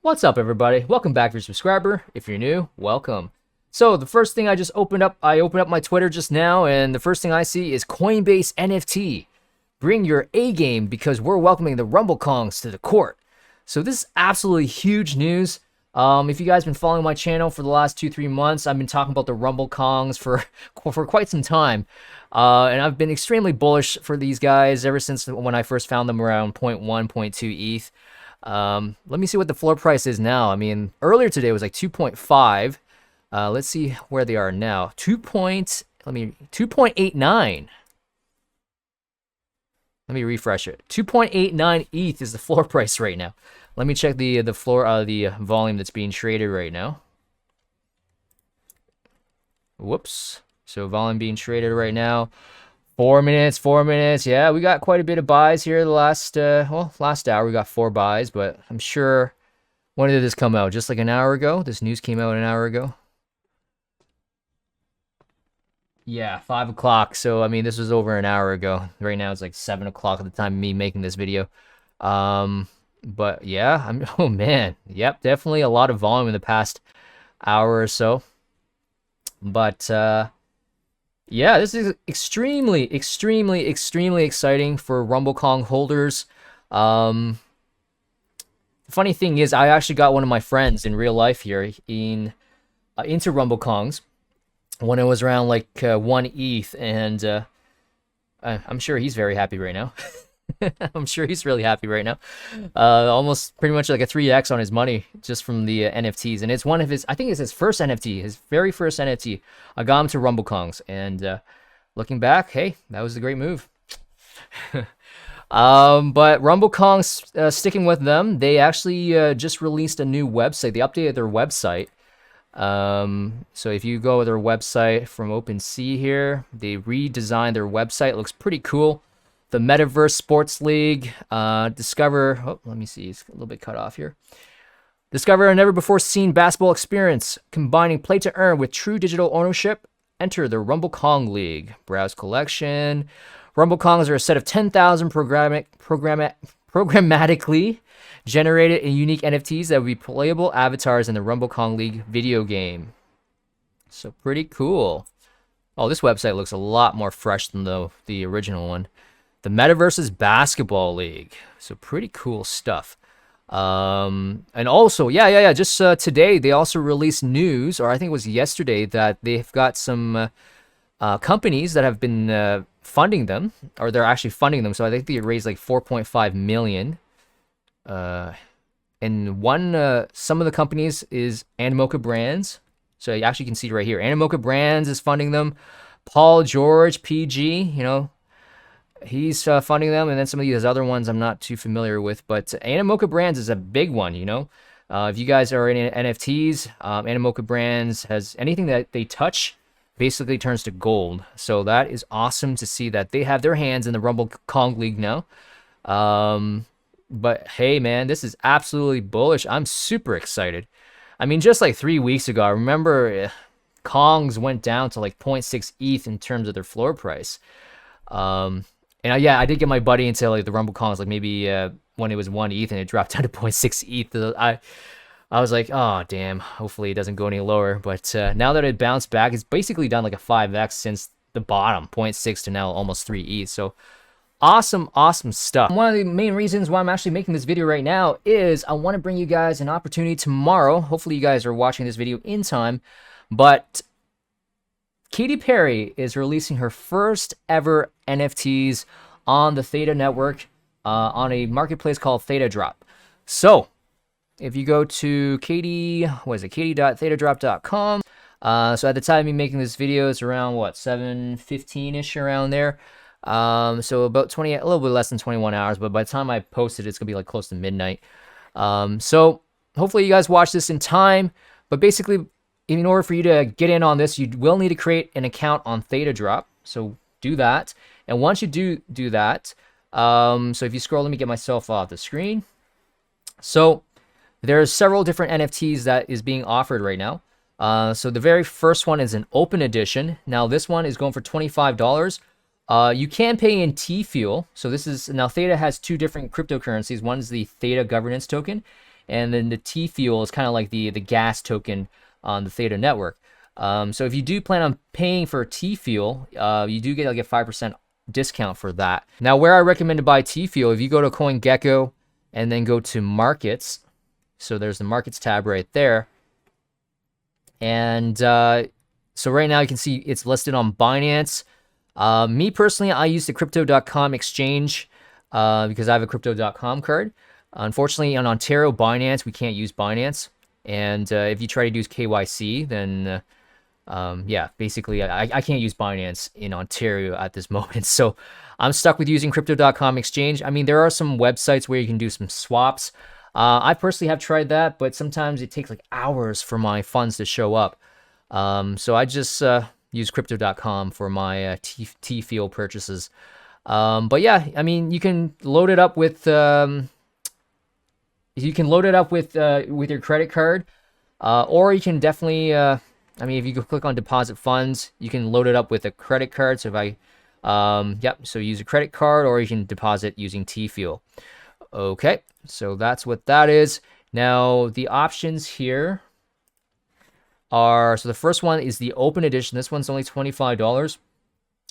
What's up, everybody? Welcome back if you're a subscriber. If you're new, welcome. So the first thing I opened up my Twitter just now, and the first thing I see is Coinbase NFT. Bring your A game because we're welcoming the Rumble Kongs to the court. So this is absolutely huge news. If you guys been following my channel for the last 2-3 months, I've been talking about the Rumble Kongs for quite some time. And I've been extremely bullish for these guys ever since when I first found them around 0.1, 0.2 ETH. Let me see what the floor price is now. I mean, earlier today was like 2.5. Let's see where they are now. 2.89. Let me refresh it. 2.89 ETH is the floor price right now. Let me check the volume that's being traded right now. Whoops. So volume being traded right now. 4 minutes, 4 minutes. Yeah, we got quite a bit of buys here the last hour. We got 4 buys, but I'm sure, when did this come out? Just like an hour ago? This news came out an hour ago? Yeah, 5 o'clock. So, I mean, this was over an hour ago. Right now it's like 7 o'clock at the time of me making this video. But yeah, oh man. Yep, definitely a lot of volume in the past hour or so. But, yeah, this is extremely exciting for Rumble Kong holders. The funny thing is, I actually got one of my friends in real life here into Rumble Kongs when it was around like 1 ETH, and I'm sure he's very happy right now. I'm sure he's really happy right now. Almost pretty much like a 3x on his money just from the NFTs. And it's one of his, I think it's his first NFT, his very first NFT. I got him to Rumble Kongs. And looking back, hey, that was a great move. But Rumble Kongs, sticking with them, they actually just released a new website. They updated their website. So if you go to their website from OpenSea here, they redesigned their website. It looks pretty cool. The Metaverse Sports League, discover, oh, let me see, it's a little bit cut off here. Discover a never-before-seen basketball experience, combining play-to-earn with true digital ownership. Enter the Rumble Kong League. Browse collection. Rumble Kongs are a set of 10,000 programmatically generated and unique NFTs that will be playable avatars in the Rumble Kong League video game. So pretty cool. Oh, this website looks a lot more fresh than the original one. The Metaverse's Basketball League. So pretty cool stuff. And also, just today they also released news, or I think it was yesterday, that they've got some companies that have been funding them, or they're actually funding them. So I think they raised like 4.5 million. And some of the companies is Animoca Brands. So you actually can see right here, Animoca Brands is funding them. Paul George, PG, you know, he's funding them, and then some of these other ones I'm not too familiar with, but Animoca Brands is a big one, you know. If you guys are in NFTs, Animoca Brands has anything that they touch basically turns to gold. So that is awesome to see that they have their hands in the Rumble Kong League now. But hey, man, this is absolutely bullish. I'm super excited. I mean, just like 3 weeks ago, I remember Kongs went down to like 0.6 ETH in terms of their floor price. And yeah, I did get my buddy into like the Rumble Kongs, like maybe when it was 1 ETH and it dropped down to 0.6 ETH. I was like, oh damn, hopefully it doesn't go any lower. But now that it bounced back, it's basically done like a 5x since the bottom, 0.6 to now almost 3 ETH. So awesome stuff. One of the main reasons why I'm actually making this video right now is I want to bring you guys an opportunity tomorrow. Hopefully you guys are watching this video in time, but Katy Perry is releasing her first ever NFTs on the Theta network on a marketplace called Thetadrop. So if you go to katy.thetadrop.com, so at the time of me making this video, it's around what, 7:15ish around there. So about a little bit less than 21 hours, but by the time I post it, it's gonna be like close to midnight. So hopefully you guys watch this in time, but basically, in order for you to get in on this, you will need to create an account on Thetadrop. So do that. And once you do that, so if you scroll, let me get myself off the screen. So there's several different NFTs that is being offered right now. So the very first one is an open edition. Now this one is going for $25. You can pay in T-Fuel. So this is, now Theta has 2 different cryptocurrencies. One is the Theta governance token, and then the T fuel is kind of like the gas token on the Theta network. So if you do plan on paying for T fuel, you do get like a 5% discount for that. Now, where I recommend to buy T fuel, if you go to CoinGecko and then go to markets, so there's the markets tab right there, and so right now you can see it's listed on Binance. Me personally, I use the crypto.com exchange because I have a crypto.com card. Unfortunately, on Ontario Binance, we can't use Binance. And if you try to do KYC, then yeah, basically I can't use Binance in Ontario at this moment. So I'm stuck with using crypto.com exchange. I mean, there are some websites where you can do some swaps. I personally have tried that, but sometimes it takes like hours for my funds to show up. So I just use crypto.com for my T fuel purchases. But yeah, I mean, you can load it up with your credit card, or you can definitely I mean, if you click on deposit funds, you can load it up with a credit card. So if so use a credit card, or you can deposit using T fuel. Okay, so that's what that is. Now the options here are, so the first one is the open edition. This one's only $25.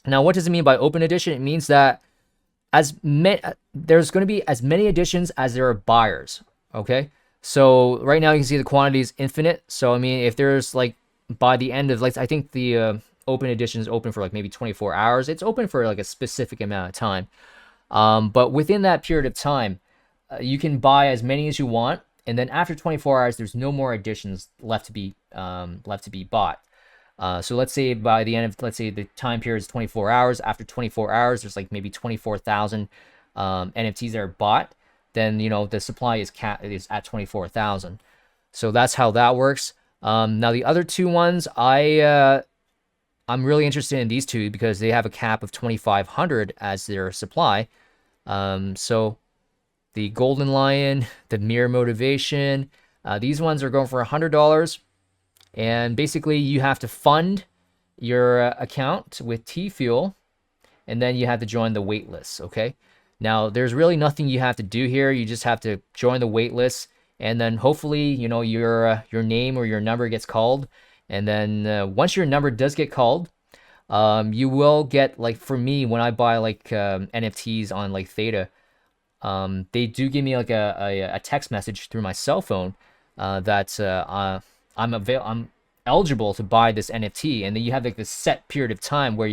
Now, what does it mean by open edition? It means that there's going to be as many editions as there are buyers. Okay, so right now you can see the quantity is infinite. So I mean, if there's like, by the end of, like, I think the open edition is open for like maybe 24 hours. It's open for like a specific amount of time. But within that period of time, you can buy as many as you want. And then after 24 hours, there's no more editions left to be bought. So let's say by the end of, let's say the time period is 24 hours. After 24 hours, there's like maybe 24,000 NFTs that are bought. Then, you know, the supply is at 24,000. So that's how that works. Now the other two ones, I'm really interested in these two because they have a cap of 2,500 as their supply. So the Golden Lion, the Mirror Motivation, these ones are going for $100. And basically you have to fund your account with T Fuel, and then you have to join the waitlist. Okay. Now there's really nothing you have to do here. You just have to join the waitlist, and then hopefully, you know, your name or your number gets called. And then once your number does get called, you will get, like, for me, when I buy like NFTs on like Theta, they do give me like a text message through my cell phone that I'm eligible to buy this NFT. And then you have like this set period of time where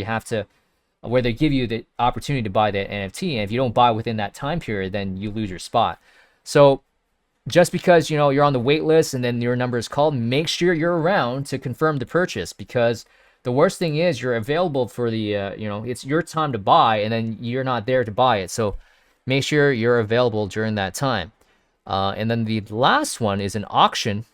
they give you the opportunity to buy that NFT. And if you don't buy within that time period, then you lose your spot. So just because, you know, you're on the wait list and then your number is called, make sure you're around to confirm the purchase, because the worst thing is you're available for the, you know, it's your time to buy and then you're not there to buy it. So make sure you're available during that time. And then the last one is an auction.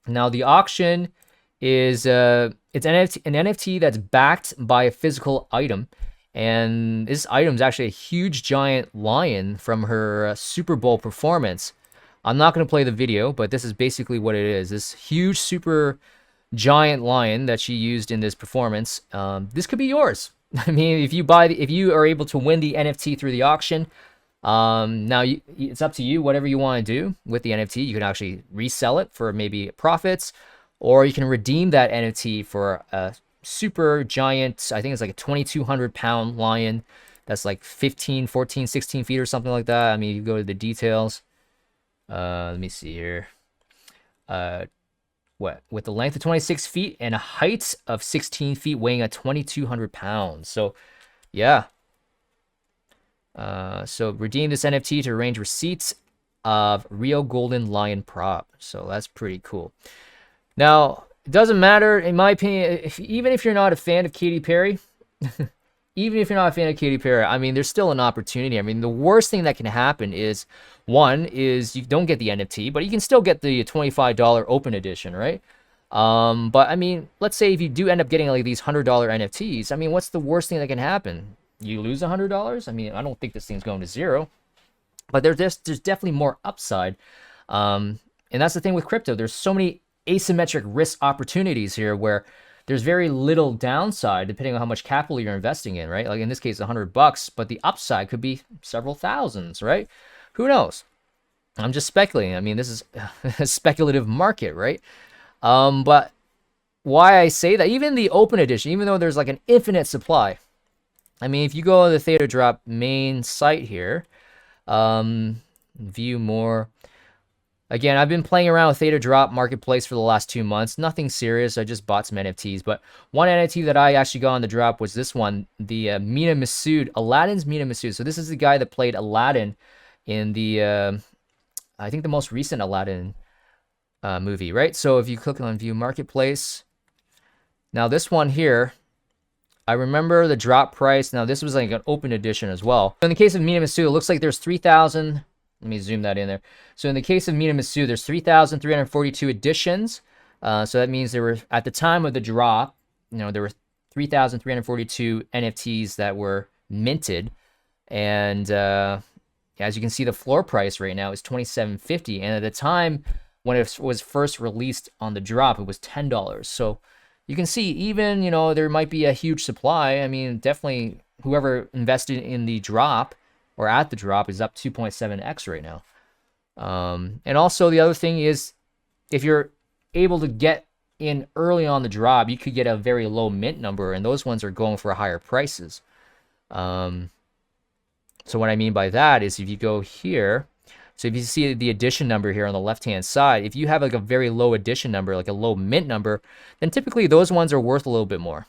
Now the auction is, it's an NFT that's backed by a physical item. And this item is actually a huge giant lion from her Super Bowl performance. I'm not going to play the video, but this is basically what it is. This huge super giant lion that she used in this performance. This could be yours. I mean, if you are able to win the NFT through the auction, now it's up to you, whatever you want to do with the NFT. You can actually resell it for maybe profits, or you can redeem that NFT for a super giant, I think it's like a 2,200 pound lion that's like 15, 14, 16 feet or something like that. I mean, you go to the details. Let me see here. With the length of 26 feet and a height of 16 feet, weighing at 2,200 pounds. So, yeah. So redeem this NFT to arrange receipts of real golden lion prop. So that's pretty cool. Now, it doesn't matter, in my opinion, even if you're not a fan of Katy Perry, I mean, there's still an opportunity. I mean, the worst thing that can happen is, one, is you don't get the NFT, but you can still get the $25 open edition, right? But I mean, let's say if you do end up getting like these $100 NFTs, I mean, what's the worst thing that can happen? You lose $100? I mean, I don't think this thing's going to zero, but there's definitely more upside. And that's the thing with crypto. There's so many asymmetric risk opportunities here where there's very little downside depending on how much capital you're investing in, right? Like in this case, $100, but the upside could be several thousands, right? Who knows? I'm just speculating. I mean, this is a speculative market, right? But why I say that, even the open edition, even though there's like an infinite supply, I mean, if you go to the Thetadrop main site here, view more. Again, I've been playing around with Thetadrop Marketplace for the last 2 months. Nothing serious. I just bought some NFTs. But one NFT that I actually got on the drop was this one, the Mina Massoud, Aladdin's Mina Massoud. So this is the guy that played Aladdin in the, I think the most recent Aladdin movie, right? So if you click on View Marketplace, now this one here, I remember the drop price. Now this was like an open edition as well. In the case of Mina Massoud, it looks like there's 3,000. Let me zoom that in there. So in the case of Mina Massoud, there's 3,342 editions. So that means there were, at the time of the drop, there were 3,342 NFTs that were minted. And as you can see, the floor price right now is $27.50. And at the time when it was first released on the drop, it was $10. So you can see, even, there might be a huge supply. I mean, definitely whoever invested in the drop or at the drop is up 2.7x right now. And also the other thing is, if you're able to get in early on the drop, you could get a very low mint number, and those ones are going for higher prices. So what I mean by that is, if you go here, so if you see the edition number here on the left-hand side, if you have like a very low edition number, like a low mint number, then typically those ones are worth a little bit more.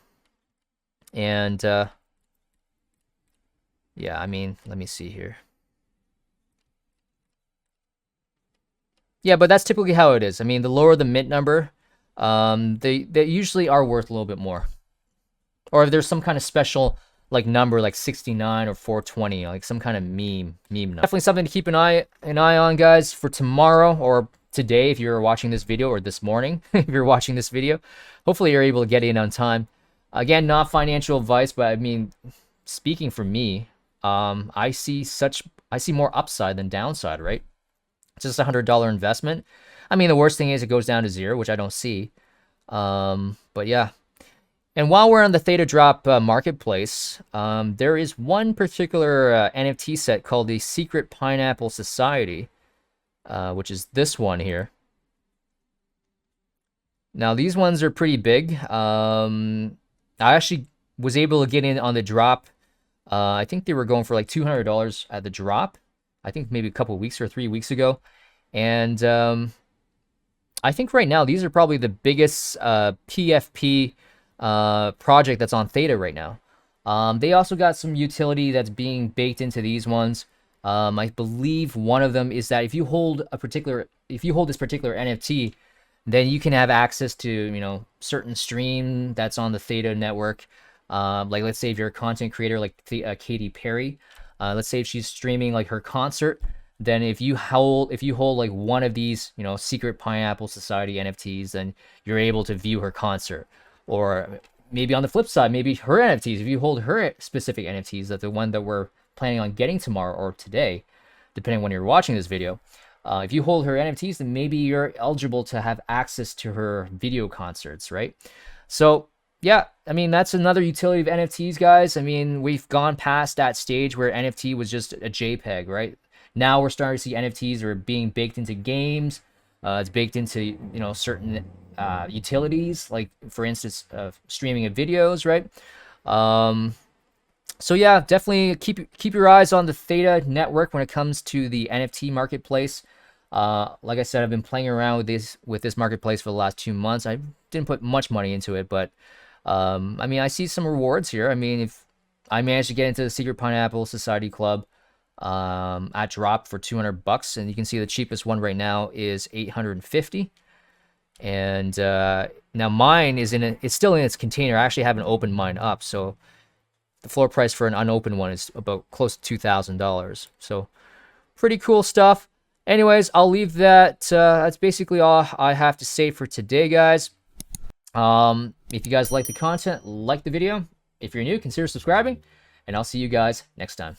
And yeah, I mean, let me see here. Yeah, but that's typically how it is. I mean, the lower the mint number, they usually are worth a little bit more. Or if there's some kind of special like number, like 69 or 420, like some kind of meme number. Definitely something to keep an eye on, guys, for tomorrow or today if you're watching this video, or this morning if you're watching this video. Hopefully you're able to get in on time. Again, not financial advice, but I mean, speaking for me, I see more upside than downside, right? It's just $100 investment. I mean, the worst thing is it goes down to zero, which I don't see. But yeah. And while we're on the Thetadrop marketplace, there is one particular NFT set called the Secret Pineapple Society, which is this one here. Now, these ones are pretty big. I actually was able to get in on the drop. I think they were going for like $200 at the drop. I think maybe a couple of weeks or 3 weeks ago. And I think right now these are probably the biggest PFP project that's on Theta right now. They also got some utility that's being baked into these ones. I believe one of them is that if you hold this particular NFT, then you can have access to certain stream that's on the Theta network. Like, let's say if you're a content creator like Katy Perry, let's say if she's streaming like her concert, then if you hold like one of these Secret Pineapple Society NFTs, then you're able to view her concert. Or maybe on the flip side, maybe her NFTs, if you hold her specific NFTs, that the one that we're planning on getting tomorrow or today, depending on when you're watching this video, if you hold her NFTs, then maybe you're eligible to have access to her video concerts, right? So yeah, I mean, that's another utility of NFTs, guys. I mean, we've gone past that stage where NFT was just a JPEG, right? Now we're starting to see NFTs are being baked into games. It's baked into certain utilities, like for instance streaming of videos, right? So yeah, definitely keep your eyes on the Theta network when it comes to the NFT marketplace. Like I said, I've been playing around with this marketplace for the last 2 months. I didn't put much money into it, but I mean, I see some rewards here. I mean, if I managed to get into the Secret Pineapple Society Club at drop for $200, and you can see the cheapest one right now is $850. And now mine is it's still in its container. I actually haven't opened mine up, so the floor price for an unopened one is about close to $2,000. So pretty cool stuff. Anyways, I'll leave that. That's basically all I have to say for today, guys. If you guys like the content, like the video. If you're new, consider subscribing, and I'll see you guys next time.